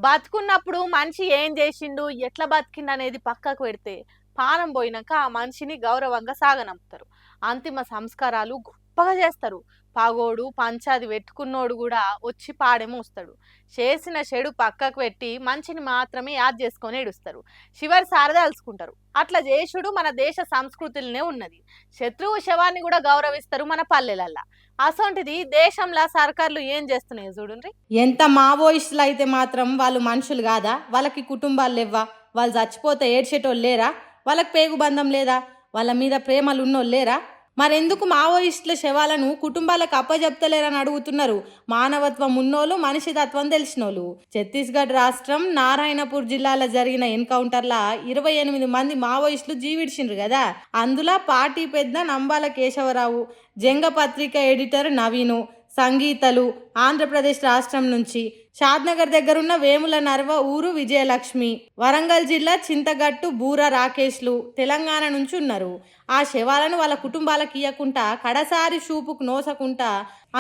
బతుకున్నప్పుడు మనిషి ఏం చేసిండు, ఎట్లా బతికిండు అనేది పక్కకు పెడితే, ప్రాణం పోయినాక ఆ మనిషిని గౌరవంగా సాగనంపుతారు. అంతిమ సంస్కారాలు గొప్పగా చేస్తారు. పగోడు, పంచాది పెట్టుకున్నోడు కూడా వచ్చి పాడెమోస్తాడు. చేసిన చెడు పక్కకు పెట్టి మంచిని మాత్రమే యాద్ చేసుకొని ఏడుస్తారు. చివరి సారదలుచుకుంటారు. అట్లా చేసుడు మన దేశ సంస్కృతిలోనే ఉన్నది. శత్రువు శవాన్ని కూడా గౌరవిస్తారు మన పల్లెలల్లా. అసొంటిది దేశంలో సర్కార్లు ఏం చేస్తున్నాయి చూడండి. ఎంత మావోయిస్టులు అయితే మాత్రం వాళ్ళు మనుషులు కాదా? వాళ్ళకి కుటుంబాలు లేవా? వాళ్ళు చచ్చిపోతే ఏడ్చేటోళ్ళు లేరా? వాళ్ళకి పేగుబంధం లేదా? వాళ్ళ మీద ప్రేమలు ఉన్నోళ్ళు లేరా? మరెందుకు మావోయిస్టుల శవాలను కుటుంబాలకు అప్పజెప్తలేరని అడుగుతున్నారు మానవత్వం ఉన్నోళ్ళు, మనిషి తత్వం తెలిసినోళ్ళు. ఛత్తీస్గఢ్ రాష్ట్రం నారాయణపూర్ జిల్లాలో జరిగిన ఎన్కౌంటర్లా 28 మంది మావోయిస్టులు జీవిడిచిండ్రు కదా. అందులో పార్టీ పెద్ద నంబాల కేశవరావు, జంగ పత్రిక ఎడిటర్ నవీను, సంగీతలు ఆంధ్రప్రదేశ్ రాష్ట్రం నుంచి, షాద్నగర్ దగ్గరున్న వేముల నర్వ ఊరు విజయలక్ష్మి, వరంగల్ జిల్లా చింతగట్టు బూర రాకేష్లు తెలంగాణ నుంచి ఉన్నారు. ఆ శవాలను వాళ్ళ కుటుంబాలకు ఇయ్యకుండా, కడసారి చూపుకు నోసకుండా,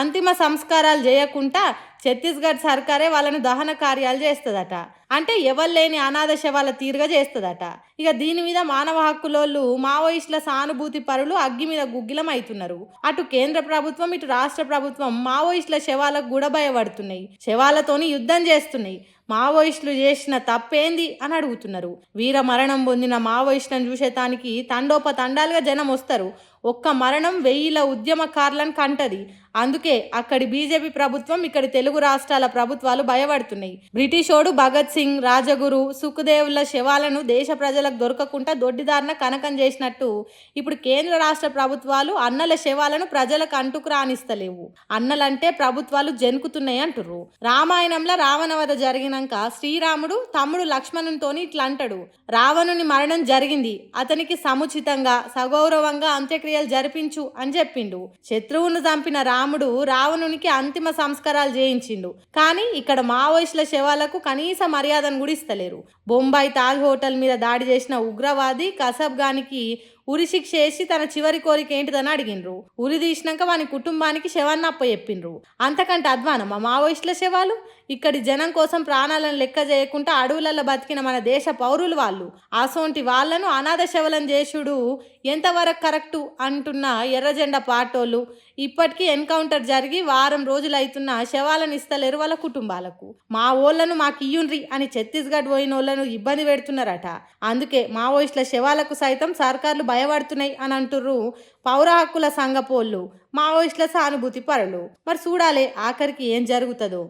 అంతిమ సంస్కారాలు చేయకుండా ఛత్తీస్గఢ్ సర్కారే వాళ్ళను దహన కార్యాలు చేస్తుందట. అంటే ఎవరు లేని అనాథ శవాల తీరుగా చేస్తుందట. ఇక దీని మీద మానవ హక్కులోళ్ళు, మావోయిస్టుల సానుభూతి పరులు అగ్గి మీద గుగ్గిలం అవుతున్నారు. అటు కేంద్ర ప్రభుత్వం, ఇటు రాష్ట్ర ప్రభుత్వం మావోయిస్టుల శవాలకు కూడా భయపడుతున్నాయి. శవాలతోని యుద్ధం చేస్తున్నాయి. మావోయిస్టులు చేసిన తప్పేంది అని అడుగుతున్నారు. వీర మరణం పొందిన మావోయిస్టులను చూసేటానికి తండోపతండాలుగా జనం వస్తారు. ఒక్క మరణం 1000 ఉద్యమకారులను కంటది. అందుకే అక్కడి బీజేపీ ప్రభుత్వం, ఇక్కడి తెలుగు రాష్ట్రాల ప్రభుత్వాలు భయపడుతున్నాయి. బ్రిటిషోడు భగత్ సింగ్, రాజగురు, సుఖదేవుల శవాలను దేశ ప్రజలకు దొరకకుండా దొడ్డిదారిన కనకం చేసినట్టు ఇప్పుడు కేంద్ర రాష్ట్ర ప్రభుత్వాలు అన్నల శవాలను ప్రజలకు అంటుకు రానిస్తలేవు. అన్నలంటే ప్రభుత్వాలు జనుకుతున్నాయి అంటుర్రు. రామాయణంలో రావణవధ జరిగినాక శ్రీరాముడు తమ్ముడు లక్ష్మణునితోని ఇట్లా అంటాడు: రావణుని మరణం జరిగింది, అతనికి సముచితంగా సగౌరవంగా అంత్యక్రియ జరిపించు అని చెప్పిండు. శత్రువును చంపిన రాముడు రావణునికి అంతిమ సంస్కారాలు చేయించిండు. కానీ ఇక్కడ మావోయిస్టుల శవాలకు కనీస మర్యాదను కూడా ఇస్తలేరు. బొంబాయి తాజ్ హోటల్ మీద దాడి చేసిన ఉగ్రవాది కసబ్గానికి ఉరిశిక్ష వేసి తన చివరి కోరిక ఏంటిదని అడిగిండ్రు. ఉరి తీసినాక వాని కుటుంబానికి శవాన్ని అప్పచెప్పిండ్రు. అంతకంటే అధ్వానమా మావోయిస్టుల శవాలు? ఇక్కడి జనం కోసం ప్రాణాలను లెక్క చేయకుండా అడవులలో బతికిన మన దేశ పౌరులు వాళ్ళు. అసోంటి వాళ్లను అనాథ శవలం చేసుడు ఎంతవరకు కరెక్టు అంటున్న ఎర్రజెండా పార్టోళ్ళు ఇప్పటికీ ఎన్కౌంటర్ జరిగి వారం రోజులు అవుతున్న శవాలను ఇస్తలేరు వాళ్ళ కుటుంబాలకు. మా ఓళ్లను మాకు ఇయ్యుండ్రి అని ఛత్తీస్గఢ్ పోయిన వాళ్ళను ఇబ్బంది పెడుతున్నారట. అందుకే మావోయిస్టుల శవాలకు సైతం సర్కార్లు భయపడుతున్నాయి అని అంటుర్రు పౌర హక్కుల సంఘపోళ్ళు, మావోయిస్టుల సానుభూతి పరులు. మరి చూడాలి ఆఖరికి ఏం జరుగుతుందో.